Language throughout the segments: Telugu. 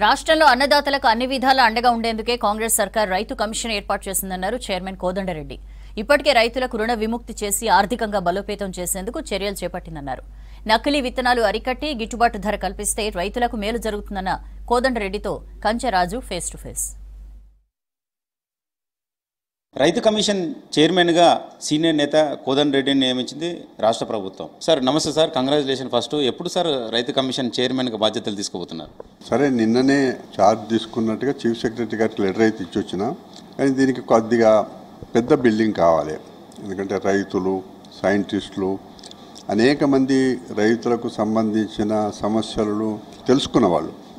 రాష్ట్రంలో అన్నదాతలకు అన్ని విధాల అండగా ఉండేందుకే కాంగ్రెస్ సర్కార్ రైతు కమిషన్ ఏర్పాటు చేసిందన్నారు చైర్మన్ కోదండరెడ్డి. ఇప్పటికే రైతులకు రుణ విముక్తి చేసి ఆర్థికంగా బలోపేతం చేసేందుకు చర్యలు చేపట్టిందన్నారు. నకిలీ విత్తనాలు అరికట్టి గిట్టుబాటు ధర కల్పిస్తే రైతులకు మేలు జరుగుతుందన్న కోదండరెడ్డితో కంచెరాజు ఫేస్ టు ఫేస్. రైతు కమిషన్ చైర్మన్గా సీనియర్ నేత కోదండరెడ్డిని నియమించింది రాష్ట్ర ప్రభుత్వం. సార్ నమస్తే సార్, కంగ్రాచులేషన్. ఫస్ట్ ఎప్పుడు సార్ రైతు కమిషన్ చైర్మన్గా బాధ్యతలు తీసుకోబోతున్నారు? సరే, నిన్ననే ఛార్జ్ తీసుకున్నట్టుగా చీఫ్ సెక్రటరీ గారికి లెటర్ అయితే ఇచ్చొచ్చిన, కానీ దీనికి కొద్దిగా పెద్ద బిల్డింగ్ కావాలి. ఎందుకంటే రైతులు, సైంటిస్టులు, అనేక మంది రైతులకు సంబంధించిన సమస్యలను తెలుసుకున్న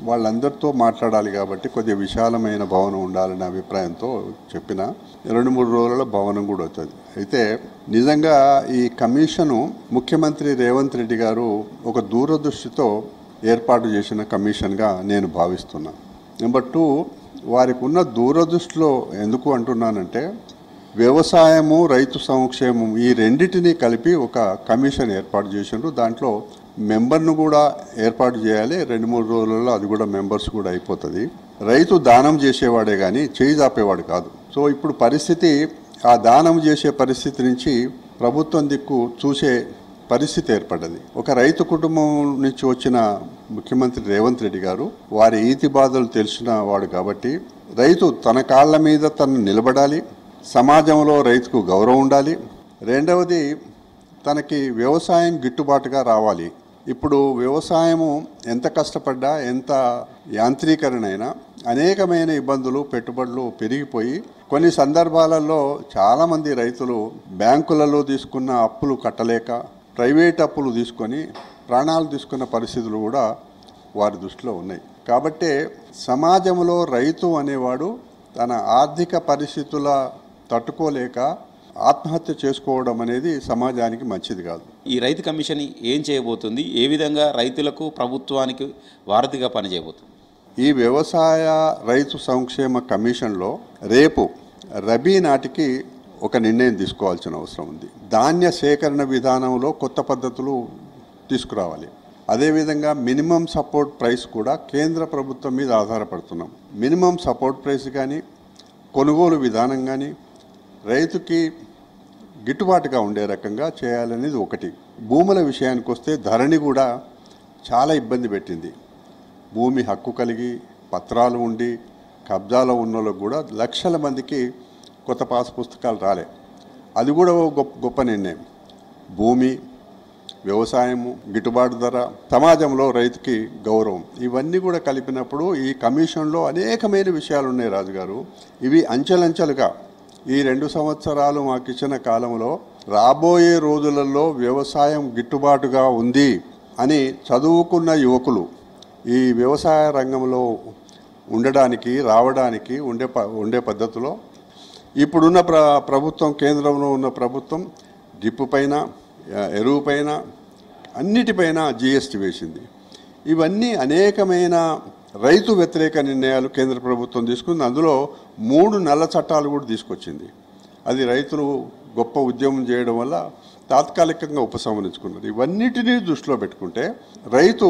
వాళ్ళందరితో మాట్లాడాలి. కాబట్టి కొద్దిగా విశాలమైన భవనం ఉండాలనే అభిప్రాయంతో చెప్పిన 2-3 రోజుల భవనం కూడా అవుతుంది. అయితే నిజంగా ఈ కమిషను ముఖ్యమంత్రి రేవంత్ రెడ్డి గారు ఒక దూరదృష్టితో ఏర్పాటు చేసిన కమిషన్గా నేను భావిస్తున్నా. నెంబర్ 2, వారికి ఉన్న దూరదృష్టిలో ఎందుకు అంటున్నానంటే, వ్యవసాయము, రైతు సంక్షేమం ఈ రెండింటినీ కలిపి ఒక కమిషన్ ఏర్పాటు చేసిండ్రు. దాంట్లో మెంబర్ను కూడా ఏర్పాటు చేయాలి. 2-3 రోజులలో అది కూడా మెంబర్స్ కూడా అయిపోతుంది. రైతు దానం చేసేవాడే కానీ చేయి దాపేవాడు కాదు. సో ఇప్పుడు పరిస్థితి, ఆ దానం చేసే పరిస్థితి నుంచి ప్రభుత్వం దిక్కు చూసే పరిస్థితి ఏర్పడ్డది. ఒక రైతు కుటుంబం నుంచి వచ్చిన ముఖ్యమంత్రి రేవంత్ రెడ్డి గారు వారి ఈతి బాధలు తెలిసిన వాడు కాబట్టి, రైతు తన కాళ్ళ మీద తను నిలబడాలి, సమాజంలో రైతుకు గౌరవం ఉండాలి. రెండవది, తనకి వ్యవసాయం గిట్టుబాటుగా రావాలి. ఇప్పుడు వ్యవసాయము ఎంత కష్టపడ్డా, ఎంత యాంత్రీకరణ అయినా అనేకమైన ఇబ్బందులు, పెట్టుబడులు పెరిగిపోయి కొన్ని సందర్భాలలో చాలామంది రైతులు బ్యాంకులలో తీసుకున్న అప్పులు కట్టలేక ప్రైవేట్ అప్పులు తీసుకొని ప్రాణాలు తీసుకున్న పరిస్థితులు కూడా వారి దృష్టిలో ఉన్నాయి. కాబట్టి సమాజంలో రైతు అనేవాడు తన ఆర్థిక పరిస్థితుల తట్టుకోలేక ఆత్మహత్య చేసుకోవడం అనేది సమాజానికి మంచిది కాదు. ఈ రైతు కమిషన్ ఏం చేయబోతుంది? ఏ విధంగా రైతులకు, ప్రభుత్వానికి వారధిగా పనిచేయబోతుంది? ఈ వ్యవసాయ రైతు సంక్షేమ కమిషన్లో రేపు రబీ నాటికి ఒక నిర్ణయం తీసుకోవాల్సిన అవసరం ఉంది. ధాన్య సేకరణ విధానంలో కొత్త పద్ధతులు తీసుకురావాలి. అదేవిధంగా మినిమం సపోర్ట్ ప్రైస్ కూడా కేంద్ర ప్రభుత్వం మీద ఆధారపడుతున్నాం. మినిమం సపోర్ట్ ప్రైస్ కానీ, కొనుగోలు విధానం కానీ రైతుకి గిట్టుబాటుగా ఉండే రకంగా చేయాలనేది ఒకటి. భూముల విషయానికి వస్తే ధరణి కూడా చాలా ఇబ్బంది పెట్టింది. భూమి హక్కు కలిగి పత్రాలు ఉండి కబ్జాలో ఉన్న వాళ్ళకు కూడా లక్షల మందికి కొత్త పాస్ పుస్తకాలు రాలే. అది కూడా గొప్ప నిర్ణయం. భూమి, వ్యవసాయము, గిట్టుబాటు ధర, సమాజంలో రైతుకి గౌరవం, ఇవన్నీ కూడా కలిపినప్పుడు ఈ కమిషన్లో అనేకమైన విషయాలు ఉన్నాయి రాజుగారు. ఇవి అంచెలంచెలుగా ఈ 2 సంవత్సరాలు మాకు ఇచ్చిన కాలంలో రాబోయే రోజులలో వ్యవసాయం గిట్టుబాటుగా ఉంది అని చదువుకున్న యువకులు ఈ వ్యవసాయ రంగంలో ఉండడానికి, రావడానికి ఉండే పద్ధతిలో ఇప్పుడున్న ప్రభుత్వం, కేంద్రంలో ఉన్న ప్రభుత్వం డ్రిప్ పైన, ఎరువు పైన, అన్నిటిపైన GST వేసింది. ఇవన్నీ అనేకమైన రైతు వ్యతిరేక నిర్ణయాలు కేంద్ర ప్రభుత్వం తీసుకుంది. అందులో 3 నల్ల చట్టాలు కూడా తీసుకొచ్చింది. అది రైతులు గొప్ప ఉద్యమం చేయడం వల్ల తాత్కాలికంగా ఉపసంహరించుకున్నారు. ఇవన్నిటినీ దృష్టిలో పెట్టుకుంటే రైతు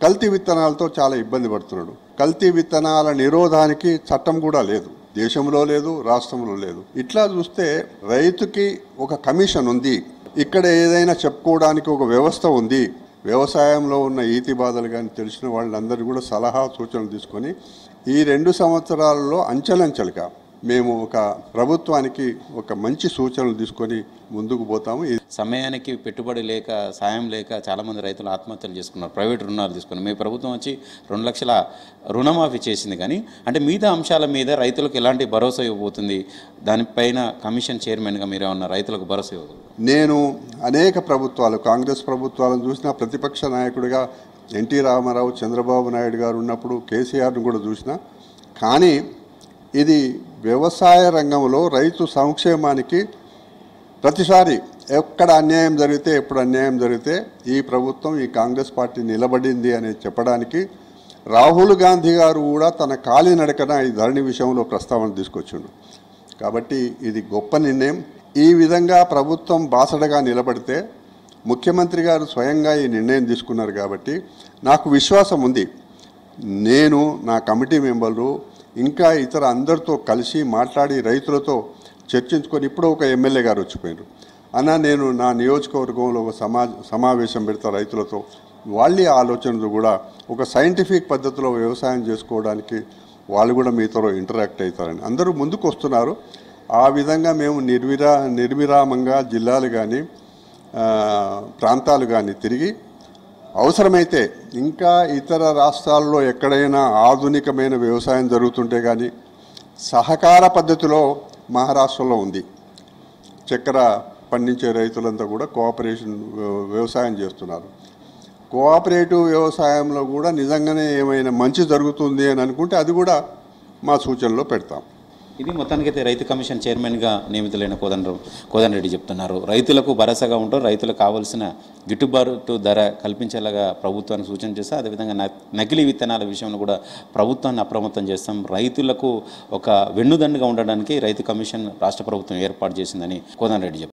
కల్తీ విత్తనాలతో చాలా ఇబ్బంది పడుతున్నాడు. కల్తీ విత్తనాల నిరోధానికి చట్టం కూడా లేదు, దేశంలో లేదు, రాష్ట్రంలో లేదు. ఇట్లా చూస్తే రైతుకి ఒక కమిషన్ ఉంది, ఇక్కడ ఏదైనా చెప్పుకోవడానికి ఒక వ్యవస్థ ఉంది. వ్యవసాయంలో ఉన్న ఈతి బాధలు కానీ తెలిసిన వాళ్ళందరూ కూడా సలహా సూచనలు తీసుకొని ఈ 2 సంవత్సరాలలో అంచెలంచెలుగా మేము ఒక ప్రభుత్వానికి ఒక మంచి సూచనలు తీసుకొని ముందుకు పోతాము. సమయానికి పెట్టుబడి లేక, సాయం లేక చాలామంది రైతులు ఆత్మహత్యలు చేసుకున్నారు, ప్రైవేట్ రుణాలు తీసుకున్నారు. మీ ప్రభుత్వం వచ్చి 2 లక్షల రుణమాఫీ చేసింది. కానీ అంటే మిగతా అంశాల మీద రైతులకు ఎలాంటి భరోసా ఇవ్వబోతుంది? దానిపైన కమిషన్ చైర్మన్గా మీరు ఏమన్నా రైతులకు భరోసా ఇవ్వగలరు? నేను అనేక ప్రభుత్వాలు, కాంగ్రెస్ ప్రభుత్వాలను చూసిన, ప్రతిపక్ష నాయకుడిగా ఎన్టీ రామారావు, చంద్రబాబు నాయుడు గారు ఉన్నప్పుడు కేసీఆర్ను కూడా చూసిన. కానీ ఇది వ్యవసాయ రంగంలో రైతు సంక్షేమానికి ప్రతిసారి ఎక్కడ అన్యాయం జరిగితే, ఎప్పుడు అన్యాయం జరిగితే ఈ ప్రభుత్వం, ఈ కాంగ్రెస్ పార్టీ నిలబడింది అని చెప్పడానికి రాహుల్ గాంధీ గారు కూడా తన కాలినడకన ఈ ధరణి విషయంలో ప్రస్తావన తీసుకొచ్చిండు. కాబట్టి ఇది గొప్ప నిర్ణయం. ఈ విధంగా ప్రభుత్వం బాసడగా నిలబడితే ముఖ్యమంత్రి గారు స్వయంగా ఈ నిర్ణయం తీసుకున్నారు. కాబట్టి నాకు విశ్వాసం ఉంది నేను నా కమిటీ మెంబర్లు ఇంకా ఇతర అందరితో కలిసి మాట్లాడి రైతులతో చర్చించుకొని ఇప్పుడు ఒక ఎమ్మెల్యే గారు వచ్చిపోయారు. అన్న నేను నా నియోజకవర్గంలో ఒక సమావేశం పెడతా రైతులతో, వాళ్ళ ఆలోచనలు కూడా ఒక సైంటిఫిక్ పద్ధతిలో వ్యవసాయం చేసుకోవడానికి వాళ్ళు కూడా మీతో ఇంటరాక్ట్ అవుతారని అందరూ ముందుకు వస్తున్నారు. ఆ విధంగా మేము నిర్విరామంగా జిల్లాలు కానీ ప్రాంతాలు కానీ తిరిగి అవసరమైతే ఇంకా ఇతర రాష్ట్రాల్లో ఎక్కడైనా ఆధునికమైన వ్యవసాయం జరుగుతుంటే కానీ సహకార పద్ధతిలో మహారాష్ట్రలో ఉంది. చక్కెర పండించే రైతులంతా కూడా కోఆపరేషన్ వ్యవసాయం చేస్తున్నారు. కోఆపరేటివ్ వ్యవసాయంలో కూడా నిజంగానే ఏమైనా మంచి జరుగుతుంది అని అనుకుంటే అది కూడా మా సూచనలో పెడతాం. ఇది మొత్తానికైతే రైతు కమిషన్ చైర్మన్గా నియమితులైన కోదండరెడ్డి చెప్తున్నారు. రైతులకు భరోసాగా ఉంటారు, రైతులకు కావాల్సిన గిట్టుబాటు ధర కల్పించేలాగా ప్రభుత్వానికి సూచన చేస్తే, అదేవిధంగా నకిలీ విత్తనాల విషయంలో కూడా ప్రభుత్వాన్ని అప్రమత్తం చేస్తాం. రైతులకు ఒక వెన్నుదన్నుగా ఉండడానికి రైతు కమిషన్ రాష్ట్ర ప్రభుత్వం ఏర్పాటు చేసిందని కోదండరెడ్డి చెప్పారు.